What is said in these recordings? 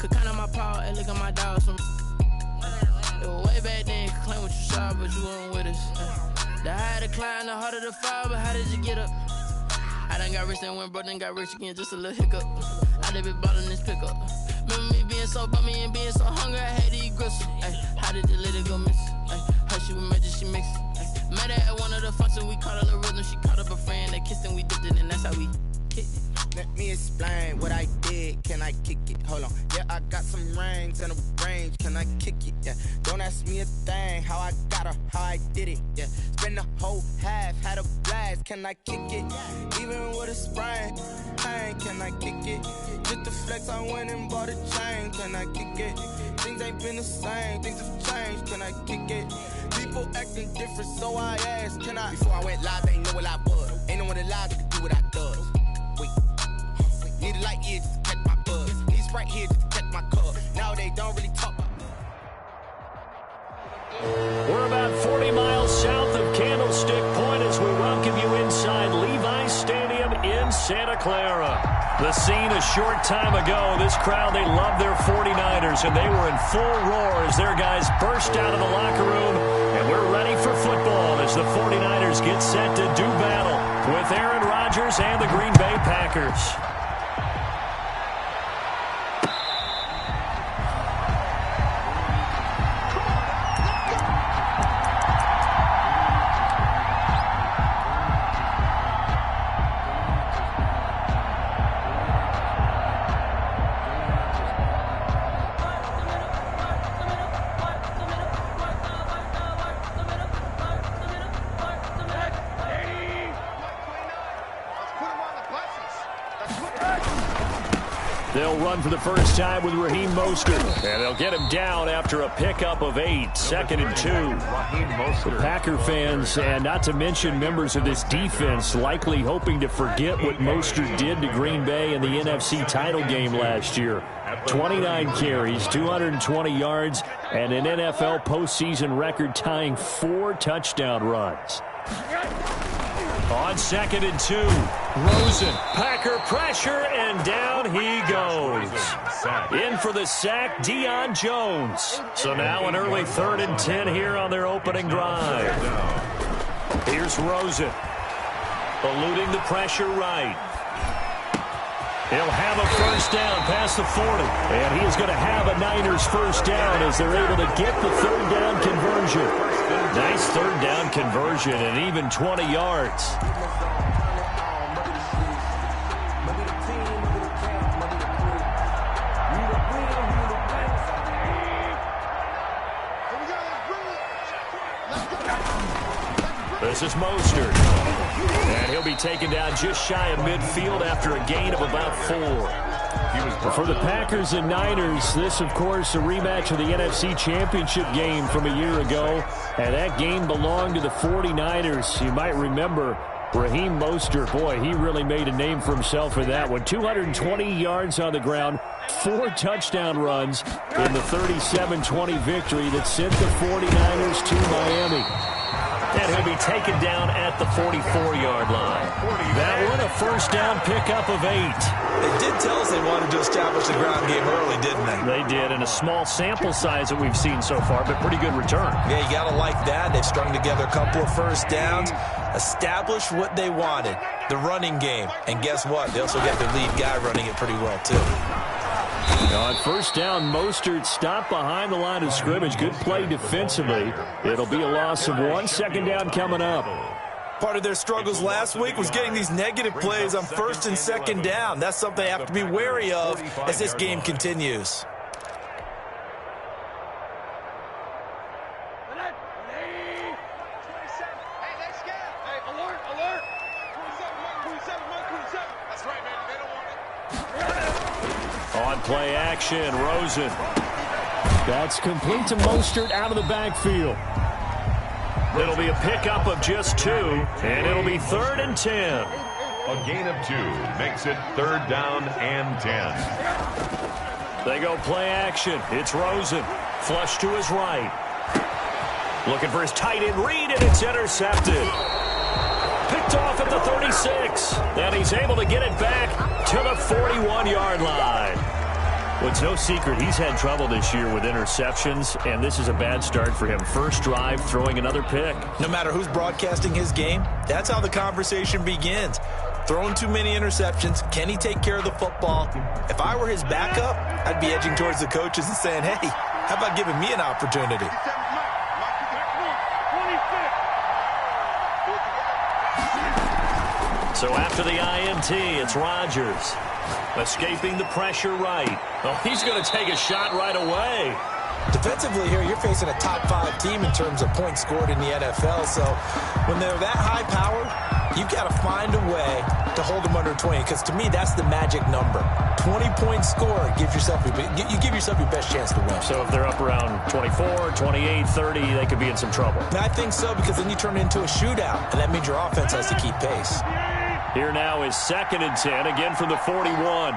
Could count on my power, and look at my dogs from. It was way back then, could claim what you saw, but you weren't with us. The higher the climb, the harder the fall, but how did you get up? I done got rich and went broke, then got rich again, just a little hiccup. I done been ballin' this pickup. Remember me being so bummy and being so hungry, I had to eat gristle. How did the lady go miss? How she was magic, she mixed. Met her at one of the functions, we caught her the rhythm. She caught up a friend, they kissed and we dipped it, and that's how we kicked it. Let me explain what I did. Can I kick it? Hold on. Yeah, I got some rings and a range. Can I kick it? Yeah. Don't ask me a thing. How I got her, how I did it. Yeah. Spend the whole half, had a blast. Can I kick it? Even with a sprain. Pain, can I kick it? Just the flex, I went and bought a chain. Can I kick it? Things ain't been the same. Things have changed. Can I kick it? People acting different, so I asked. Can I? Before I went live, they ain't know what I was. Ain't no one alive that could do what I does. Wait. Need a light here just to catch my buzz. Need a Sprite here just to catch my cup. Now they don't really talk. We're about 40 miles south of Candlestick Point as we welcome you inside Levi's Stadium in Santa Clara. The scene a short time ago. This crowd, they love their 49ers, and they were in full roar as their guys burst out of the locker room. And we're ready for football as the 49ers get set to do battle with Aaron Rodgers and the Green Bay Packers. They'll run for the first time with Raheem Mostert, and they'll get him down after a pickup of 8, 2nd and 2. The Packer fans, and not to mention members of this defense, likely hoping to forget what Mostert did to Green Bay in the NFC title game last year. 29 carries, 220 yards, and an NFL postseason record-tying 4 touchdown runs. On 2nd and 2, Rosen, Packer pressure, and down he goes. In for the sack, Deion Jones. So now an early 3rd and 10 here on their opening drive. Here's Rosen, eluding the pressure right. He'll have a first down past the 40, and he is going to have a Niners first down as they're able to get the 3rd down conversion. Nice 3rd down conversion and even 20 yards. This is Mostert, and he'll be taken down just shy of midfield after a gain of about 4. For the Packers and Niners, this, of course, a rematch of the NFC Championship game from a year ago, and that game belonged to the 49ers. You might remember Raheem Mostert, boy, he really made a name for himself in that one. 220 yards on the ground, 4 touchdown runs in the 37-20 victory that sent the 49ers to Miami. And he'll be taken down at the 44-yard line. That one, a first down pickup of 8. They did tell us they wanted to establish the ground game early, didn't they? They did, and a small sample size that we've seen so far, but pretty good return. Yeah, you got to like that. They've strung together a couple of first downs, established what they wanted, the running game. And guess what? They also got their lead guy running it pretty well, too. On first down, Mostert stopped behind the line of scrimmage. Good play defensively. It'll be a loss of 1. 2nd down coming up. Part of their struggles last week was getting these negative plays on 1st and 2nd down. That's something they have to be wary of as this game continues. On play action, Rosen. That's complete to Mostert out of the backfield. It'll be a pickup of just 2, and it'll be 3rd and 10. A gain of 2 makes it 3rd down and 10. They go play action. It's Rosen. Flush to his right. Looking for his tight end read, and it's intercepted. Picked off at the 36, and he's able to get it back to the 41-yard line. Well, it's no secret he's had trouble this year with interceptions, and this is a bad start for him. First drive, throwing another pick. No matter who's broadcasting his game, that's how the conversation begins. Throwing too many interceptions. Can he take care of the football? If I were his backup, I'd be edging towards the coaches and saying, hey, how about giving me an opportunity? So after the INT, it's Rodgers. Escaping the pressure right. Oh, he's going to take a shot right away. Defensively here, you're facing a top-5 team in terms of points scored in the NFL. So when they're that high-powered, you've got to find a way to hold them under 20. Because to me, that's the magic number. 20 points scored, you give yourself your best chance to win. So if they're up around 24, 28, 30, they could be in some trouble. And I think so, because then you turn it into a shootout, and that means your offense has to keep pace. Here now is 2nd and 10, again from the 41.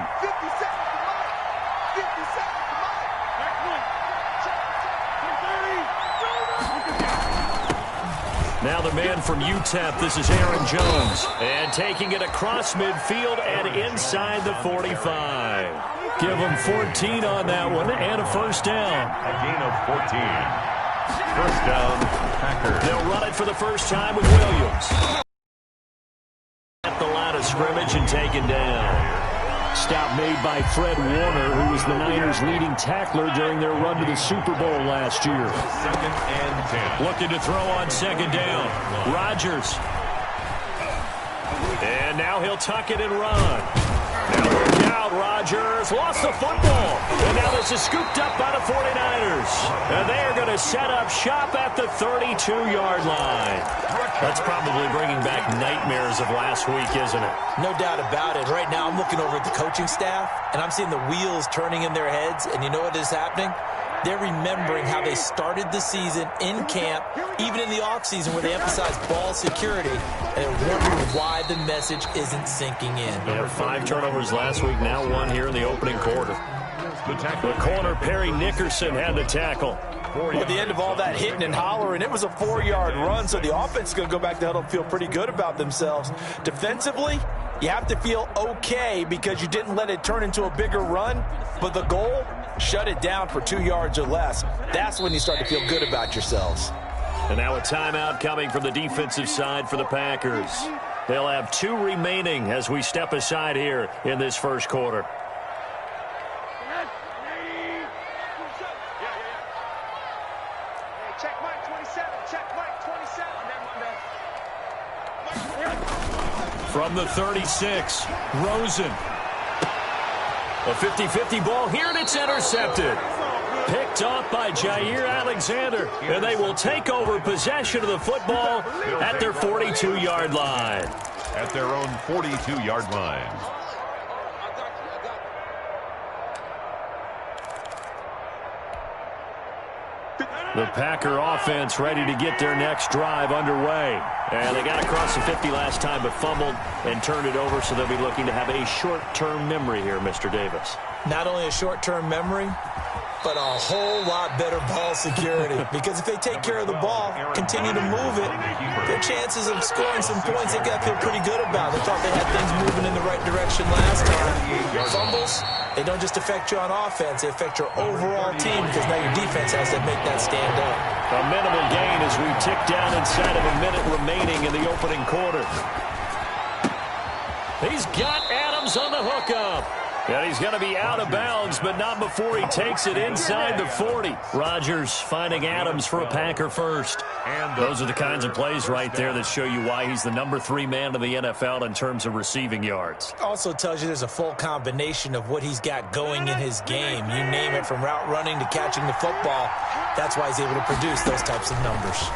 Now the man from UTEP, this is Aaron Jones. And taking it across midfield and inside the 45. Give him 14 on that one and a first down. A gain of 14. First down, Packers. They'll run it for the first time with Williams. At the line of scrimmage and taken down. Stop made by Fred Warner, who was the Niners' leading tackler during their run to the Super Bowl last year. 2nd and 10. Looking to throw on 2nd down. Rodgers. And now he'll tuck it and run. Now look out, Rodgers. Lost the football. And now this is scooped up by the 49ers. And they are going to set up shop at the 32-yard line. That's probably bringing back nightmares of last week, isn't it? No doubt about it. Right now I'm looking over at the coaching staff, and I'm seeing the wheels turning in their heads. And you know what is happening? They're remembering how they started the season in camp, even in the offseason where they emphasized ball security, and they're wondering why the message isn't sinking in. They had 5 turnovers last week, now 1 here in the opening quarter. The corner, Perry Nickerson, had the tackle. At the end of all that hitting and hollering, it was a 4-yard run, so the offense is going to go back to the huddle and feel pretty good about themselves. Defensively, you have to feel okay because you didn't let it turn into a bigger run, but the goal, shut it down for 2 yards or less. That's when you start to feel good about yourselves. And now a timeout coming from the defensive side for the Packers. They'll have 2 remaining as we step aside here in this first quarter. From the 36, Rosen. A 50-50 ball here, and it's intercepted. Picked off by Jair Alexander, and they will take over possession of the football at their 42-yard line. At their own 42-yard line. The Packer offense ready to get their next drive underway. And they got across the 50 last time, but fumbled and turned it over, so they'll be looking to have a short-term memory here, Mr. Davis. Not only a short-term memory, but a whole lot better ball security. Because if they take care of the ball, continue to move it, their chances of scoring some points, they got to feel pretty good about. They thought they had things moving in the right direction last time. Fumbles, they don't just affect you on offense, they affect your overall team because now your defense has to make that stand up. A minimal gain as we tick down inside of a minute remaining in the opening quarter. He's got Adams on the hookup. And he's going to be out of bounds, but not before he takes it inside the 40. Rodgers finding Adams for a Packer first. And those are the kinds of plays right there that show you why he's the number 3 man in the NFL in terms of receiving yards. Also tells you there's a full combination of what he's got going in his game. You name it, from route running to catching the football. That's why he's able to produce those types of numbers.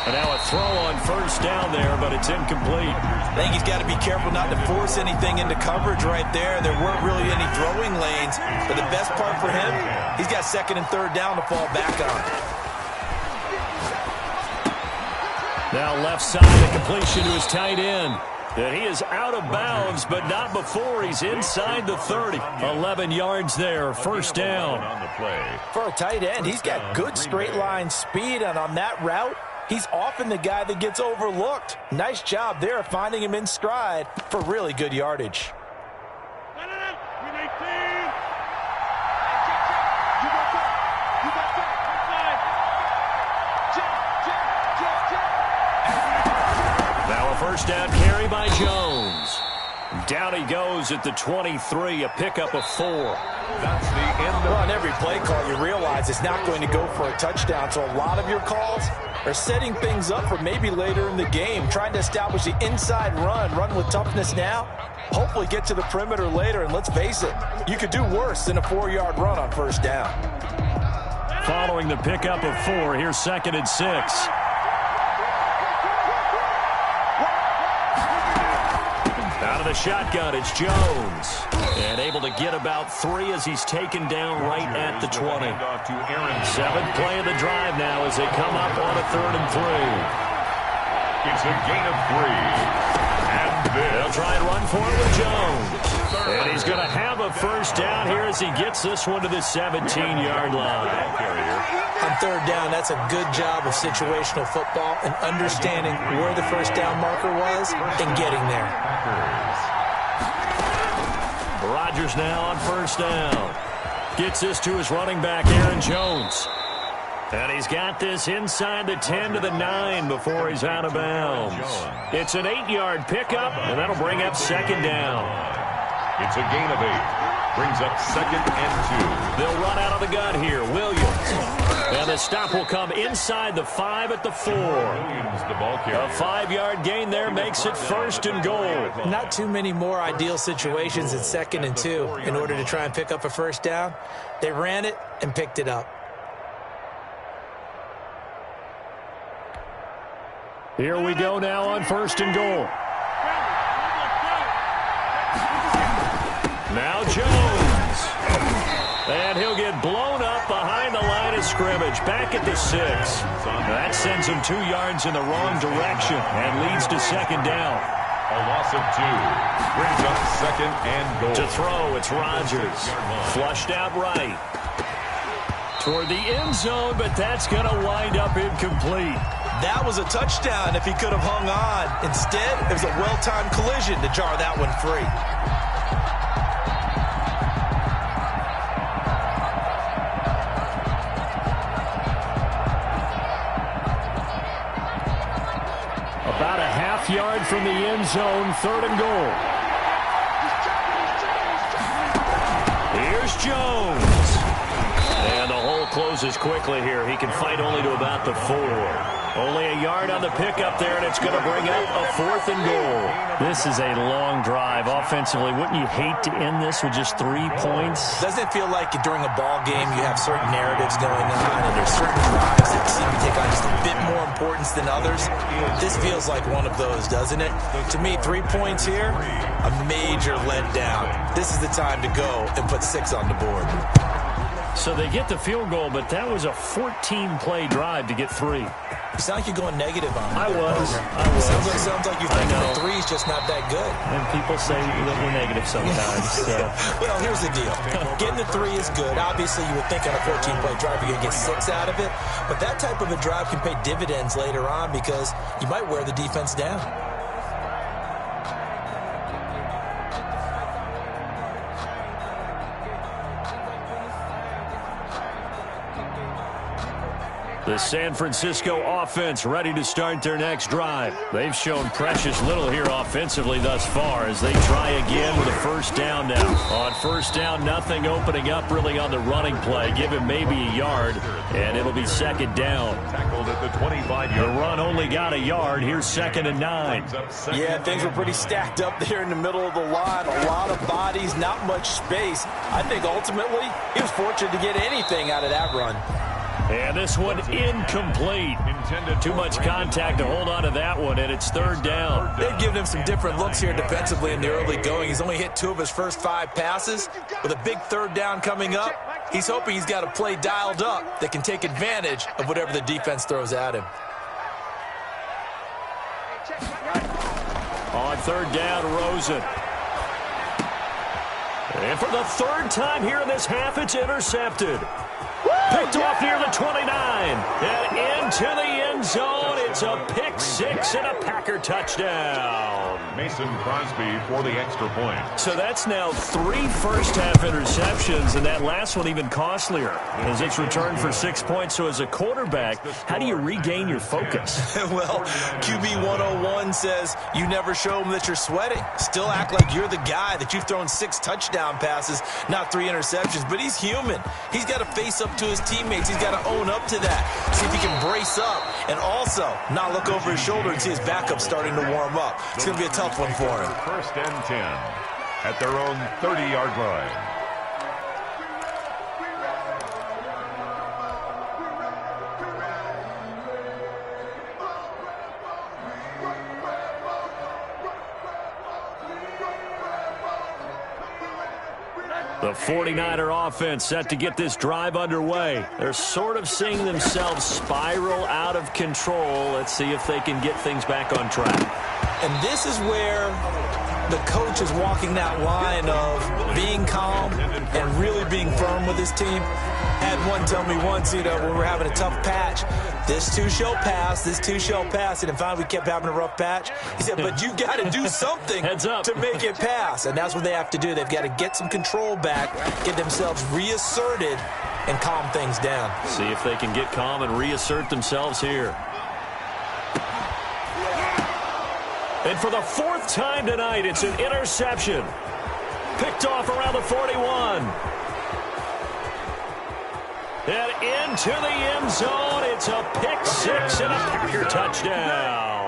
And now a throw on first down there, but it's incomplete. I think he's got to be careful not to force anything into coverage right there. There weren't really any throwing lanes, but the best part for him, he's got 2nd and 3rd down to fall back on. Now left side, a completion to his tight end. And he is out of bounds, but not before he's inside the 30. 11 yards there, first down. For a tight end, he's got good straight line speed, and on that route, He's often the guy that gets overlooked. Nice job there finding him in stride for really good yardage. Now a first down carry by Jones. Down he goes at the 23, a pickup of 4. That's the end of On every play call, you realize it's not going to go for a touchdown, so a lot of your calls are setting things up for maybe later in the game, trying to establish the inside run with toughness now, hopefully get to the perimeter later, and let's face it, you could do worse than a 4-yard run on first down. Following the pickup of 4, here's 2nd and 6. Out of the shotgun, it's Jones. And able to get about 3 as he's taken down right at the 20. 7th play of the drive now as they come up on a 3rd and 3. It's a gain of 3. And they'll try and run for it with Jones. And he's going to have a first down here as he gets this one to the 17-yard line. On 3rd down, that's a good job of situational football and understanding where the first down marker was and getting there. Rodgers now on first down. Gets this to his running back, Aaron Jones. And he's got this inside the 10 to the 9 before he's out of bounds. It's an 8-yard pickup, and that'll bring up 2nd down. It's a gain of 8. Brings up 2nd and 2. They'll run out of the gun here. Williams. And the stop will come inside the 5 at the 4. Williams, the ball carrier. A 5-yard gain there makes it 1st and goal. Not too many more ideal situations at 2nd and 2 in order to try and pick up a first down. They ran it and picked it up. Here we go now on 1st and goal. Now Jones. And he'll get blown up behind the line of scrimmage. Back at the 6. That sends him 2 yards in the wrong direction and leads to 2nd down. A loss of 2. Brings up 2nd and goal. To throw, it's Rodgers. Flushed out right. Toward the end zone, but that's going to wind up incomplete. That was a touchdown if he could have hung on. Instead, it was a well-timed collision to jar that one free. About a half-yard from the end zone, 3rd and goal. Here's Jones. And the hole closes quickly here. He can fight only to about the 4. Only a yard on the pickup there, and it's going to bring up a 4th and goal. This is a long drive offensively. Wouldn't you hate to end this with just 3 points? Doesn't it feel like during a ball game you have certain narratives going on and there's certain drives that seem to take on just a bit more importance than others? This feels like one of those, doesn't it? To me, 3 points here, a major letdown. This is the time to go and put 6 on the board. So they get the field goal, but that was a 14-play drive to get 3. You sound like you're going negative on me. I was. Sounds like you're thinking the 3 is just not that good. And people say that we're negative sometimes. So. Well, here's the deal. Getting the 3 is good. Obviously, you would think on a 14-play drive you're going to get 6 out of it. But that type of a drive can pay dividends later on because you might wear the defense down. The San Francisco offense ready to start their next drive. They've shown precious little here offensively thus far as they try again with a first down now. On first down, nothing opening up really on the running play. Give him maybe a yard, and it'll be 2nd down. Tackled at the 25-yard. The run only got a yard. Here's 2nd and 9. Yeah, things were pretty stacked up there in the middle of the line. A lot of bodies, not much space. I think ultimately he was fortunate to get anything out of that run. And this one incomplete. Too much contact to hold on to that one, and it's 3rd down. They've given him some different looks here defensively in the early going. He's only hit 2 of his first 5 passes. With a big 3rd down coming up, he's hoping he's got a play dialed up that can take advantage of whatever the defense throws at him. On 3rd down, Rosen. And for the 3rd time here in this half, it's intercepted. Picked off near the 29. And into the end zone It's a pick six and a Packer touchdown. Mason Crosby for the extra point. So that's now 3 first-half interceptions, and that last one even costlier as it's returned for 6 points. So as a quarterback, how do you regain your focus? Well, QB 101 says you never show them that you're sweating. Still act like you're the guy, that you've thrown 6 touchdown passes, not 3 interceptions. But he's human. He's got to face up to his teammates. He's got to own up to that. See if he can brace up and also not look over his shoulder and see his backup starting to warm up. It's going to be a tough one for him. First and 10 at their own 30-yard line. The 49er offense set to get this drive underway. They're sort of seeing themselves spiral out of control. Let's see if they can get things back on track. And this is where the coach is walking that line of being calm and really being firm with his team. Had one tell me once, when we were having a tough patch, this too shall pass, this too shall pass. And finally we kept having a rough patch. He said, but you got to do something to make it pass. And that's what they have to do. They've got to get some control back, get themselves reasserted, and calm things down. See if they can get calm and reassert themselves here. And for the 4th time tonight, it's an interception. Picked off around the 41. And into the end zone, it's a pick six and a Packer touchdown.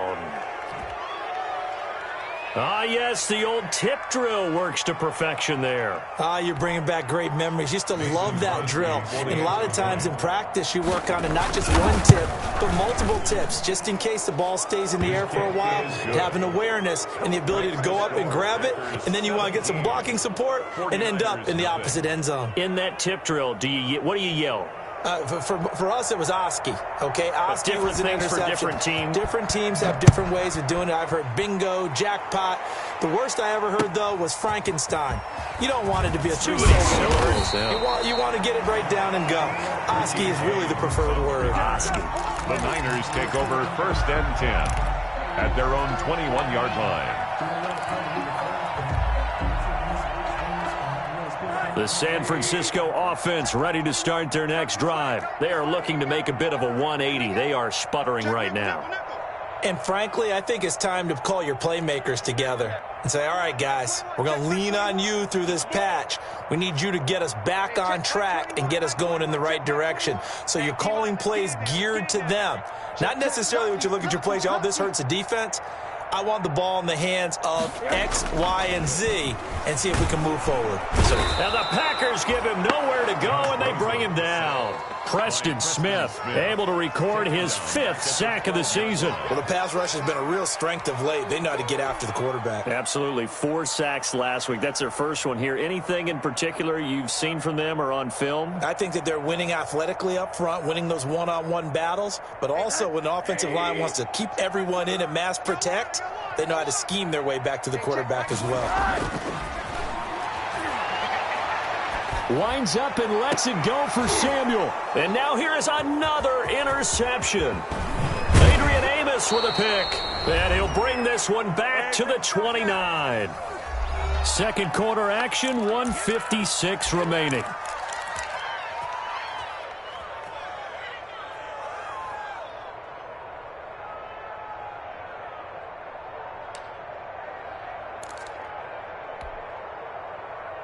Ah, yes, the old tip drill works to perfection there. You're bringing back great memories. Used to love that drill. And a lot of times in practice, you work on it, not just one tip, but multiple tips, just in case the ball stays in the air for a while, to have an awareness and the ability to go up and grab it, and then you want to get some blocking support and end up in the opposite end zone. In that tip drill, what do you yell? For us, it was Oski. Okay, Oski was an interception. For different teams. Different teams have different ways of doing it. I've heard bingo, jackpot. The worst I ever heard, though, was Frankenstein. You don't want it to be a 3-syllable word. You want to get it right down and go. Oski is really the preferred word. Oski. The Niners take over first and 10 at their own 21-yard line. The San Francisco offense ready to start their next drive. They are looking to make a bit of a 180. They are sputtering right now. And frankly, I think it's time to call your playmakers together and say, all right, guys, we're going to lean on you through this patch. We need you to get us back on track and get us going in the right direction. So you're calling plays geared to them. Not necessarily when you look at your plays, oh, this hurts the defense. I want the ball in the hands of X, Y, and Z and see if we can move forward. Now the Packers give him nowhere to go, and they bring him down. Preston Smith able to record his 5th sack of the season. Well, the pass rush has been a real strength of late. They know how to get after the quarterback. Absolutely. 4 sacks last week. That's their first one here. Anything in particular you've seen from them or on film? I think that they're winning athletically up front, winning those one-on-one battles, but also when the offensive line wants to keep everyone in and mass protect, they know how to scheme their way back to the quarterback as well. Winds up and lets it go for Samuel. And now here is another interception. Adrian Amos with a pick. And he'll bring this one back to the 29. Second quarter action, 1:56 remaining.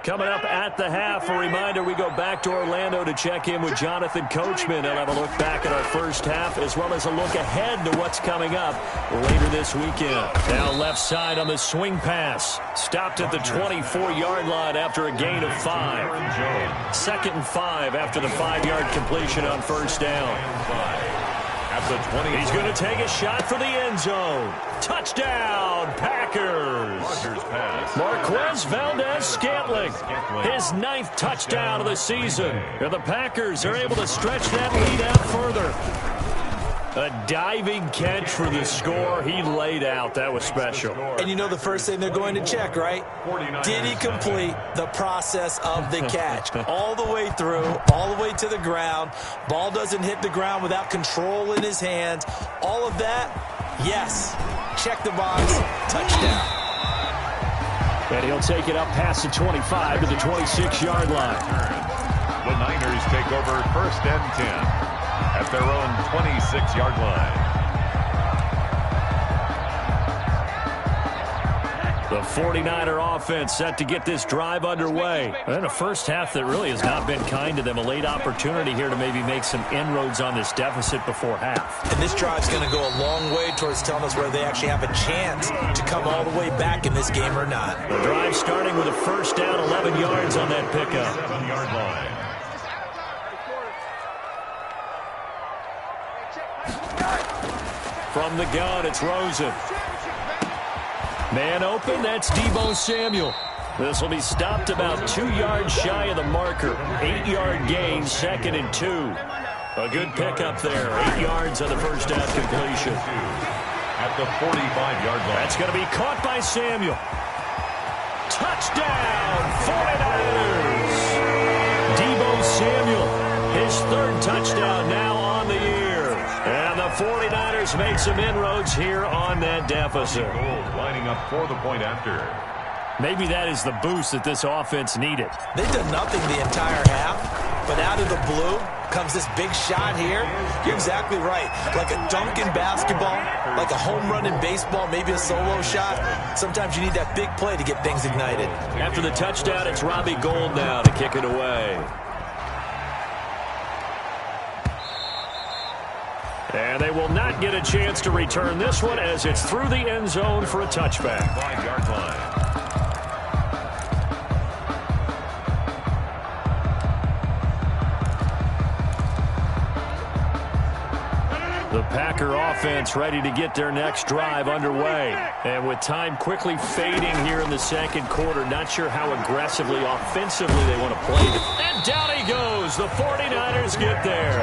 Coming up at the half, a reminder, we go back to Orlando to check in with Jonathan Coachman and have a look back at our first half as well as a look ahead to what's coming up later this weekend. Now left side on the swing pass. Stopped at the 24-yard line after a gain of 5. 2nd and 5 after the 5-yard completion on first down. He's going to take a shot for the end zone. Touchdown, Packers. Marquez Valdez-Scantling, his 9th touchdown of the season. And the Packers are able to stretch that lead out further. A diving catch for the score. He laid out. That was special. And you know the first thing they're going to check, right? Did he complete the process of the catch? All the way through, all the way to the ground. Ball doesn't hit the ground without control in his hands. All of that, yes. Check the box. Touchdown. And he'll take it up past the 25 to the 26-yard line. The Niners take over 1st and 10. At their own 26-yard line. The 49er offense set to get this drive underway. And a first half that really has not been kind to them. A late opportunity here to maybe make some inroads on this deficit before half. And this drive's going to go a long way towards telling us whether they actually have a chance to come all the way back in this game or not. The drive starting with a first down, 11 yards on that pickup. 7-yard line. From the gun, it's Rosen. Man open, that's Deebo Samuel. This will be stopped about 2 yards shy of the marker. 8-yard gain, 2nd and 2. A good pickup there. 8 yards on the first down completion. At the 45-yard line. That's going to be caught by Samuel. Touchdown, 49ers. Deebo Samuel, his 3rd touchdown now on the year. And the 49ers make some inroads here on that deficit. Lining up for the point after. Maybe that is the boost that this offense needed. They've done nothing the entire half, but out of the blue comes this big shot here. You're exactly right. Like a dunk in basketball, like a home run in baseball, maybe a solo shot. Sometimes you need that big play to get things ignited. After the touchdown, it's Robbie Gould now to kick it away. And they will not get a chance to return this one as it's through the end zone for a touchback. 5-yard line. The Packer offense ready to get their next drive underway. And with time quickly fading here in the second quarter, not sure how aggressively, offensively they want to play. And down he goes. The 49ers get there.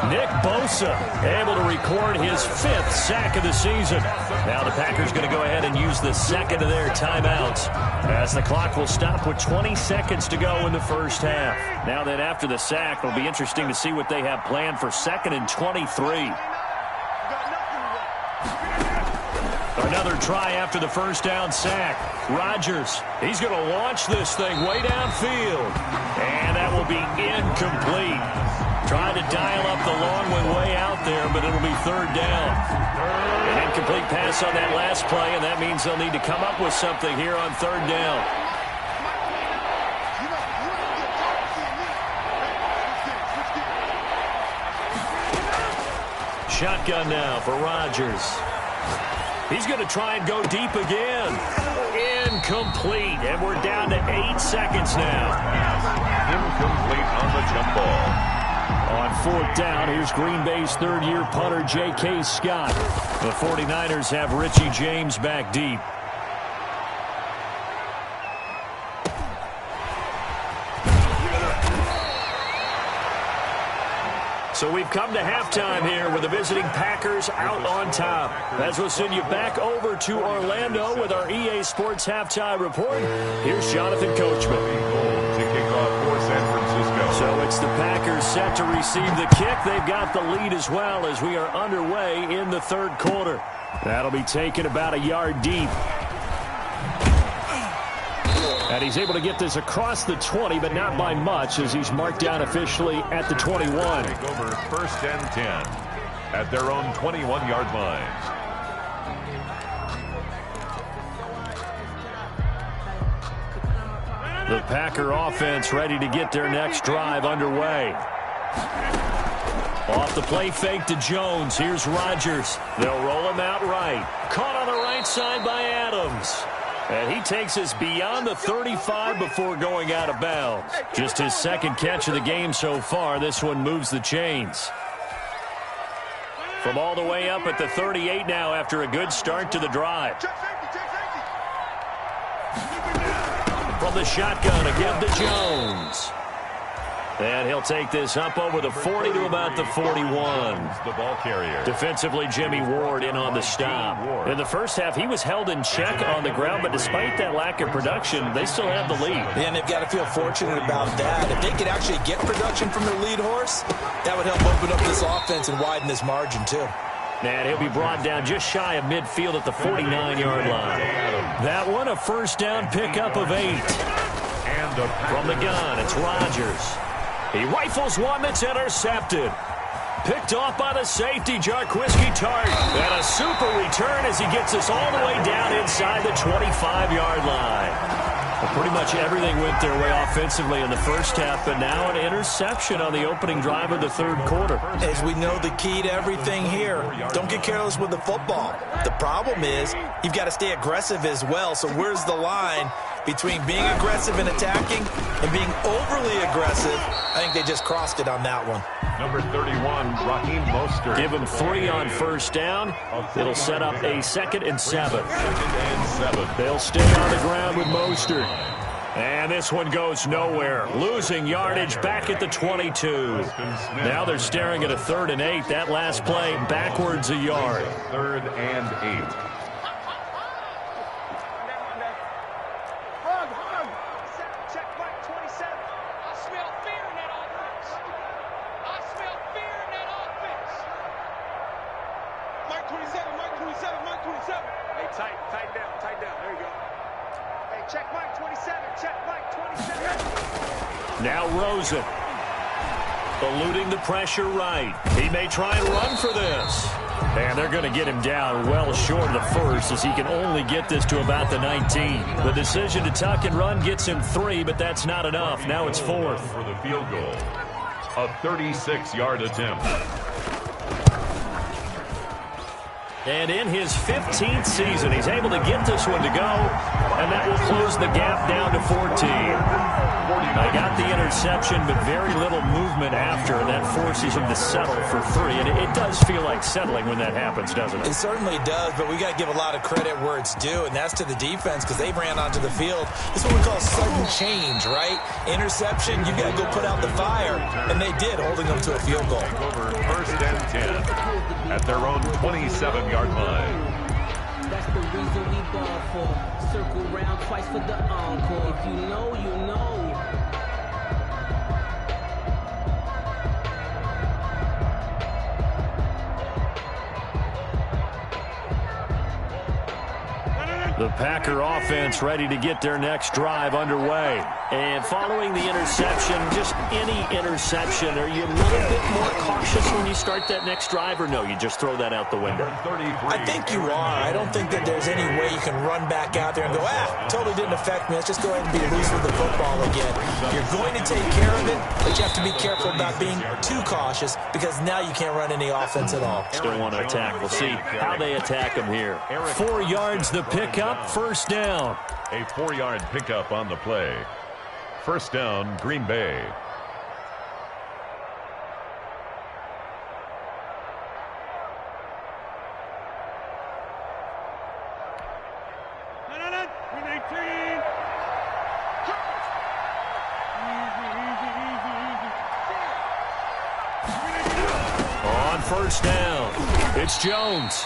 Nick Bosa able to record his 5th sack of the season. Now the Packers going to go ahead and use the second of their timeouts as the clock will stop with 20 seconds to go in the first half. Now then after the sack, it'll be interesting to see what they have planned for 2nd and 23. Another try after the first down sack. Rodgers, he's going to launch this thing way downfield. And that will be incomplete. Trying to dial up the long one way out there, but it'll be 3rd down. An incomplete pass on that last play, and that means they'll need to come up with something here on 3rd down. Shotgun now for Rodgers. He's going to try and go deep again. Incomplete, and we're down to 8 seconds now. Incomplete on the jump ball. On 4th down, here's Green Bay's 3rd-year punter, J.K. Scott. The 49ers have Richie James back deep. So we've come to halftime here with the visiting Packers out on top. As we'll send you back over to Orlando with our EA Sports Halftime Report, here's Jonathan Coachman. To kick off for San Francisco. So it's the Packers set to receive the kick. They've got the lead as well as we are underway in the 3rd quarter. That'll be taken about a yard deep. And he's able to get this across the 20, but not by much as he's marked down officially at the 21. Take over 1st and 10 at their own 21-yard line. The Packer offense ready to get their next drive underway. Off the play fake to Jones. Here's Rodgers. They'll roll him out right. Caught on the right side by Adams. And he takes us beyond the 35 before going out of bounds. Just his 2nd catch of the game so far. This one moves the chains. From all the way up at the 38 now after a good start to the drive. From the shotgun again to Jones. And he'll take this up over the 40 to about the 41. The ball carrier. Defensively, Jimmy Ward in on the stop. In the first half, he was held in check on the ground, but despite that lack of production, they still have the lead. Yeah, and they've got to feel fortunate about that. If they could actually get production from their lead horse, that would help open up this offense and widen this margin, too. And he'll be brought down just shy of midfield at the 49-yard line. That one, a first down pickup of 8. And from the gun, it's Rodgers. He rifles one that's intercepted. Picked off by the safety, Jarquiski Tart. And a super return as he gets us all the way down inside the 25-yard line. Well, pretty much everything went their way offensively in the first half, but now an interception on the opening drive of the third quarter. As we know, the key to everything here, don't get careless with the football. The problem is you've got to stay aggressive as well. So where's the line between being aggressive and attacking and being overly aggressive? I think they just crossed it on that one. Number 31, Raheem Mostert. Give him 3 on first down. It'll set up a 2nd and 7. 2nd and 7. They'll stay on the ground with Mostert. And this one goes nowhere. Losing yardage back at the 22. Now they're staring at a 3rd and 8. That last play backwards a yard. 3rd and 8. Now Rosen, eluding the pressure right. He may try and run for this. And they're going to get him down well short of the first as he can only get this to about the 19. The decision to tuck and run gets him 3, but that's not enough. Now it's 4th. For the field goal, a 36-yard attempt. And in his 15th season, he's able to get this one to go, and that will close the gap down to 14. I got the interception, but very little movement after, and that forces him to settle for 3. And it does feel like settling when that happens, doesn't it? It certainly does, but we got to give a lot of credit where it's due, and that's to the defense because they ran onto the field. This is what we call sudden change, right? Interception, you got to go put out the fire, and they did, holding them to a field goal. Over 1st and 10 at their own 27-yard line. That's the reason we ball for. Circle round twice for the encore. If you know, you know. The Packer offense ready to get their next drive underway. And following the interception, just any interception, are you a little bit more cautious when you start that next drive, or no, you just throw that out the window? I think you are. I don't think that there's any way you can run back out there and go, totally didn't affect me. Let's just go ahead and be loose with the football again. You're going to take care of it, but you have to be careful about being too cautious because now you can't run any offense at all. Still want to attack. We'll see how they attack them here. 4 yards the pickup, first down. A 4-yard pickup on the play. First down, Green Bay. On first down, it's Jones.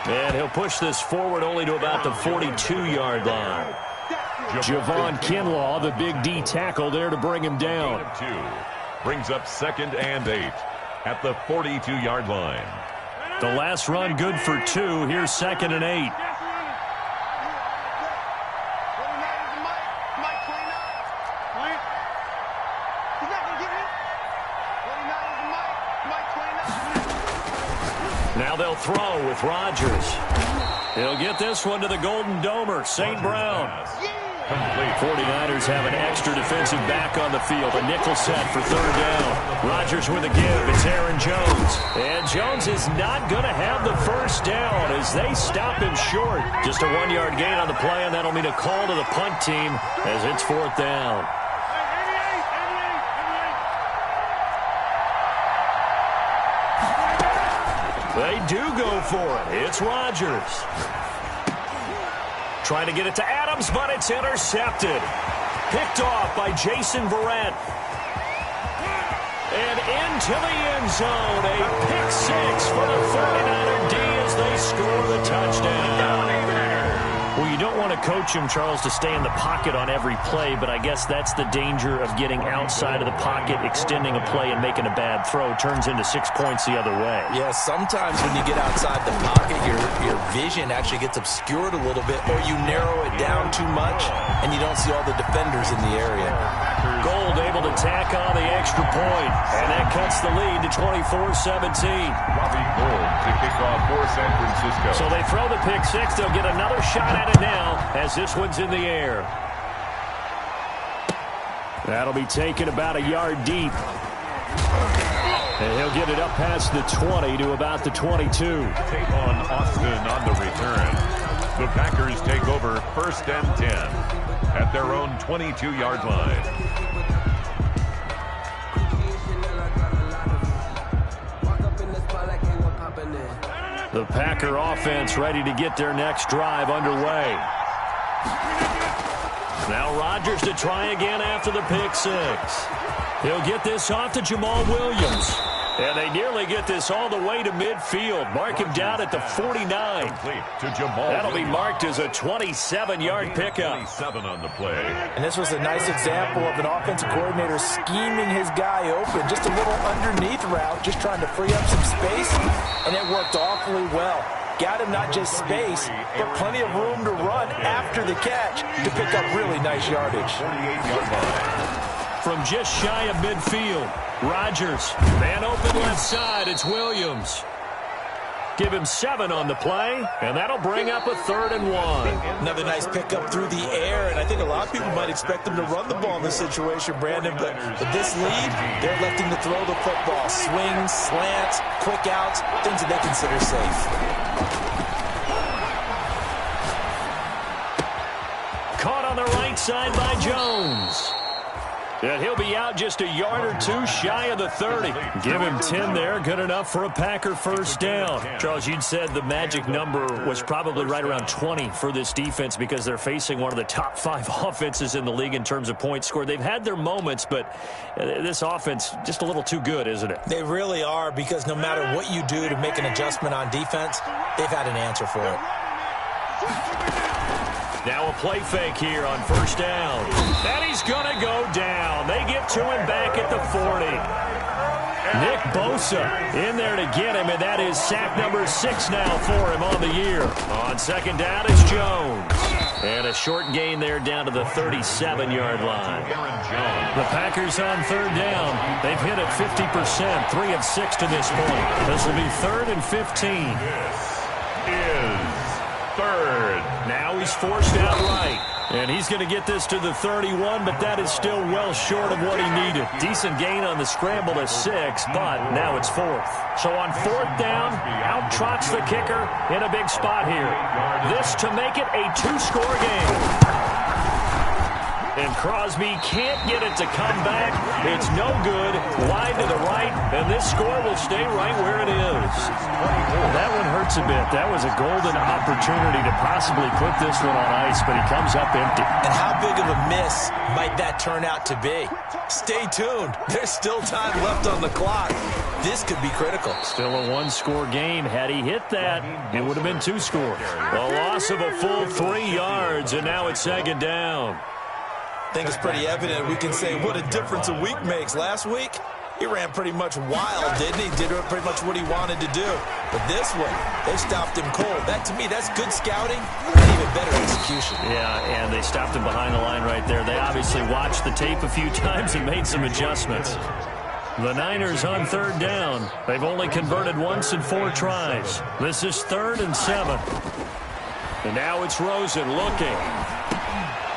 And he'll push this forward only to about the 42-yard line. Javon Kinlaw, the big D tackle there to bring him down. 2 brings up 2nd and 8 at the 42-yard line. The last run good for 2. Here's 2nd and 8. Now they'll throw with Rodgers. He'll get this one to the Golden Domer, St. Brown. 49ers have an extra defensive back on the field. A nickel set for 3rd down. Rodgers with a give. It's Aaron Jones. And Jones is not going to have the first down as they stop him short. Just a 1-yard gain on the play, and that'll mean a call to the punt team as it's 4th down. They do go for it. It's Rodgers. Trying to get it to Adams, but it's intercepted. Picked off by Jason Verrett. and into the end zone. A pick six for the 49er D as they score the touchdown. Well, you don't want to coach him, Charles, to stay in the pocket on every play, but I guess that's the danger of getting outside of the pocket, extending a play, and making a bad throw. Turns into 6 points the other way. Yeah, sometimes when you get outside the pocket, your vision actually gets obscured a little bit, or you narrow it down too much, and you don't see all the defenders in the area. Gold able to tack on the extra point, and that cuts the lead to 24-17. Robbie Gold to kick off for San Francisco. So they throw the pick six. They'll get another shot at it now as this one's in the air. That'll be taken about a yard deep. And he'll get it up past the 20 to about the 22. Take on Austin on the return. The Packers take over 1st and 10 at their own 22-yard line. The Packer offense ready to get their next drive underway. Now Rodgers to try again after the pick six. He'll get this off to Jamal Williams. And they nearly get this all the way to midfield. Mark him down at the 49. That'll be marked as a 27-yard pickup. 27 on the play. And this was a nice example of an offensive coordinator scheming his guy open. Just a little underneath route, just trying to free up some space, and it worked awfully well. Got him not just space, but plenty of room to run after the catch to pick up really nice yardage. 48-yard line. From just shy of midfield, Rodgers, man open left side, it's Williams. Give him 7 on the play, and that'll bring up a 3rd and 1. Another nice pickup through the air, and I think a lot of people might expect them to run the ball in this situation, Brandon, but with this lead, they're electing to throw the football. Swings, slants, quick outs, things that they consider safe. Caught on the right side by Jones. And he'll be out just a yard or two shy of the 30. Give him 10 there. Good enough for a Packer first down. Charles, you'd said the magic number was probably right around 20 for this defense because they're facing one of the top 5 offenses in the league in terms of points scored. They've had their moments, but this offense just a little too good, isn't it? They really are, because no matter what you do to make an adjustment on defense, they've had an answer for it. Now a play fake here on first down. And he's going to go down. They get to him back at the 40. Nick Bosa in there to get him, and that is sack number 6 now for him on the year. On second down, it's Jones. And a short gain there down to the 37-yard line. The Packers on third down. They've hit it 50%, 3 of 6 to this point. This will be 3rd and 15. This is 3rd. Now he's forced out right. And he's going to get this to the 31, but that is still well short of what he needed. Decent gain on the scramble to 6, but now it's 4th. So on 4th down, out trots the kicker in a big spot here. This to make it a 2-score game. And Crosby can't get it to come back. It's no good. Wide to the right, and this score will stay right where it is. That one hurts a bit. That was a golden opportunity to possibly put this one on ice, but he comes up empty. And how big of a miss might that turn out to be? Stay tuned. There's still time left on the clock. This could be critical. Still a 1-score game. Had he hit that, it would have been 2 scores. A loss of a full 3 yards, and now it's second down. I think it's pretty evident. We can say what a difference a week makes. Last week, he ran pretty much wild, didn't he? Did pretty much what he wanted to do. But this one, they stopped him cold. That, to me, that's good scouting and even better execution. Yeah, and they stopped him behind the line right there. They obviously watched the tape a few times and made some adjustments. The Niners on third down. They've only converted once in 4 tries. This is 3rd and 7. And now it's Rosen looking.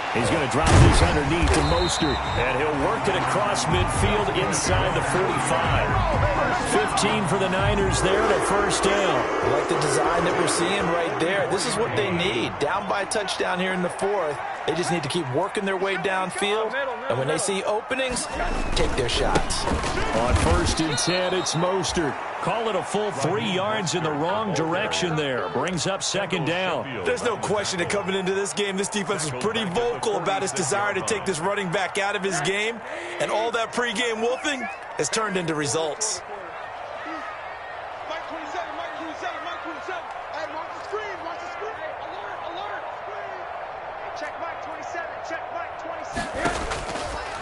He's going to drop this underneath to Mostert, and he'll work it across midfield inside the 45. 15 for the Niners there to first down. I like the design that we're seeing right there. This is what they need. Down by a touchdown here in the fourth. They just need to keep working their way downfield. And when they see openings, take their shots. On 1st and 10, it's Mostert. Call it a full 3 yards in the wrong direction there. Brings up 2nd down. There's no question that coming into this game, this defense is pretty vocal about its desire to take this running back out of his game. And all that pregame wolfing has turned into results.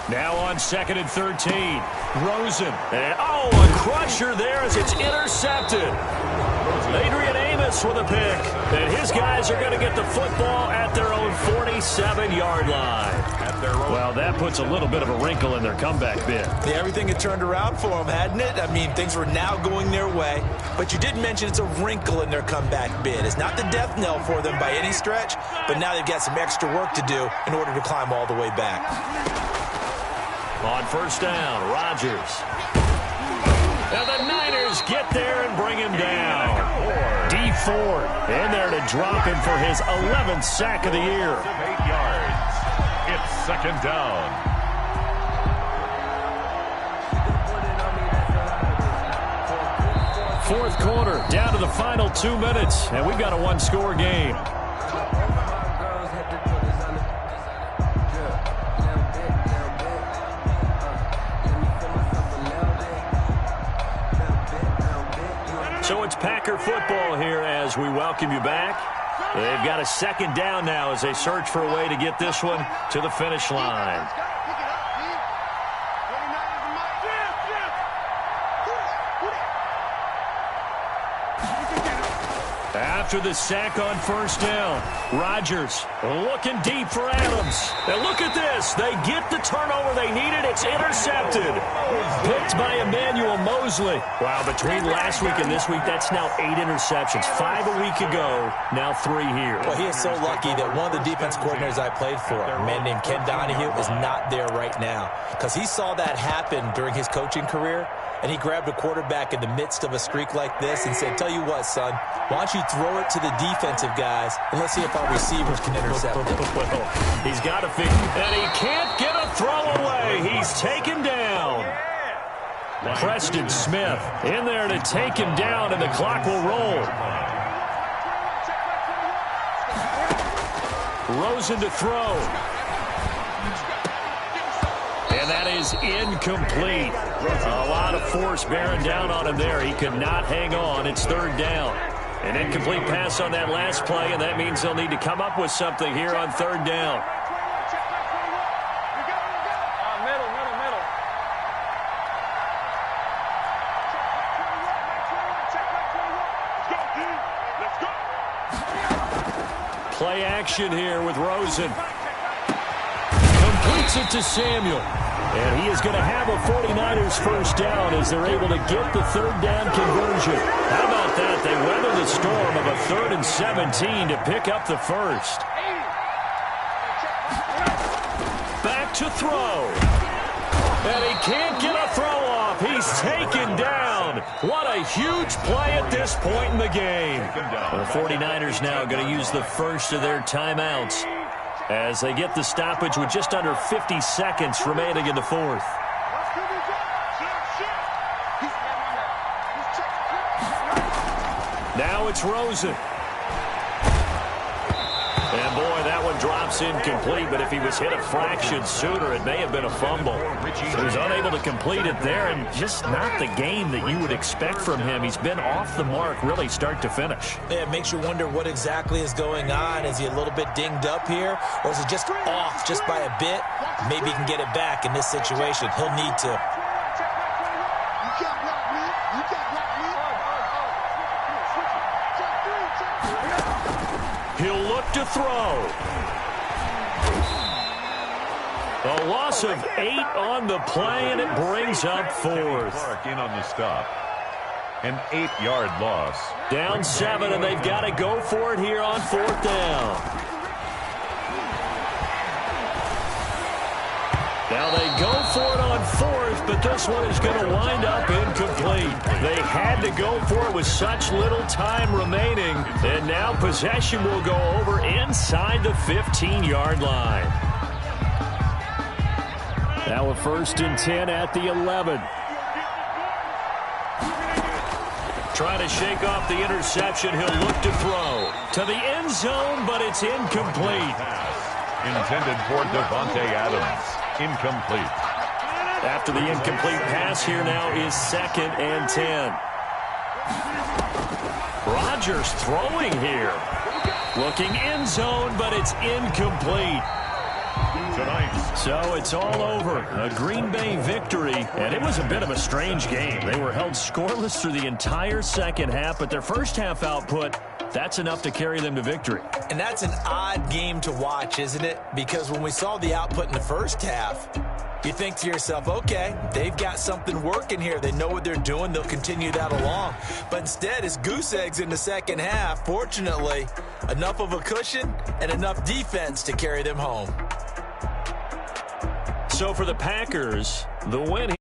Now on 2nd and 13. Rosen. And, a crusher there as it's intercepted. Adrian Amos with a pick. And his guys are going to get the football at their own 47-yard line. Well, that puts a little bit of a wrinkle in their comeback bid. Yeah, everything had turned around for them, hadn't it? I mean, things were now going their way. But you did mention it's a wrinkle in their comeback bid. It's not the death knell for them by any stretch, but now they've got some extra work to do in order to climb all the way back. On 1st down, Rodgers. And the Niners get there and bring him down. D Ford in there to drop him for his 11th sack of the year. 8 yards. It's 2nd down. Fourth quarter, down to the final 2 minutes, and we've got a one-score game. So it's Packer football here as we welcome you back. They've got a 2nd down now as they search for a way to get this one to the finish line. After the sack on 1st down, Rodgers looking deep for Adams. And look at this. They get the turnover they needed. It's intercepted. Picked by Emmanuel Mosley. Wow, between last week and this week, that's now 8 interceptions. 5 a week ago, now 3 here. Well, he is so lucky that one of the defense coordinators I played for, a man named Ken Donahue, is not there right now. Because he saw that happen during his coaching career, and he grabbed a quarterback in the midst of a streak like this and said, tell you what, son, why don't you throw it to the defensive guys, and let's see if our receivers can intercept it. Well, he's got to figure, and he can't get a throw away. He's taken down. Preston Smith in there to take him down, and the clock will roll. Rosen to throw. And that is incomplete. A lot of force bearing down on him there. He could not hang on. It's 3rd down. An incomplete pass on that last play, and that means they'll need to come up with something here on 3rd down. Play action here with Rosen. Completes it to Samuel. And he is going to have a 49ers 1st down as they're able to get the 3rd down conversion. How about that? They weather the storm of a 3rd and 17 to pick up the 1st. Back to throw. And he can't get a throw off. He's taken down. What a huge play at this point in the game. The 49ers now going to use the first of their timeouts as they get the stoppage with just under 50 seconds remaining in the 4th. Now it's Rosen. And boy, that one drops incomplete, but if he was hit a fraction sooner, it may have been a fumble. He was unable to complete it there, and just not the game that you would expect from him. He's been off the mark really start to finish. Yeah, it makes you wonder what exactly is going on. Is he a little bit dinged up here, or is he just off just by a bit? Maybe he can get it back in this situation. He'll need to. He'll look to throw. A loss of 8 on the play, and it brings up 4th. Clark in on the stop. An 8-yard loss. Down 7, and they've got to go for it here on 4th down. Now they go for it on 4th, but this one is going to wind up incomplete. They had to go for it with such little time remaining, And now possession will go over inside the 15-yard line. Now a 1st and 10 at the 11. Trying to shake off the interception. He'll look to throw to the end zone, but it's incomplete. Intended for Devontae Adams. Incomplete. After the incomplete pass, here now is 2nd and 10. Rodgers throwing here. Looking end zone, but it's incomplete. Tonight. So it's all over. A Green Bay victory, and it was a bit of a strange game. They were held scoreless through the entire second half, but their first half output, that's enough to carry them to victory. And that's an odd game to watch, isn't it? Because when we saw the output in the first half, you think to yourself, okay, they've got something working here. They know what they're doing. They'll continue that along. But instead, it's goose eggs in the second half. Fortunately, enough of a cushion and enough defense to carry them home. So for the Packers, the win here.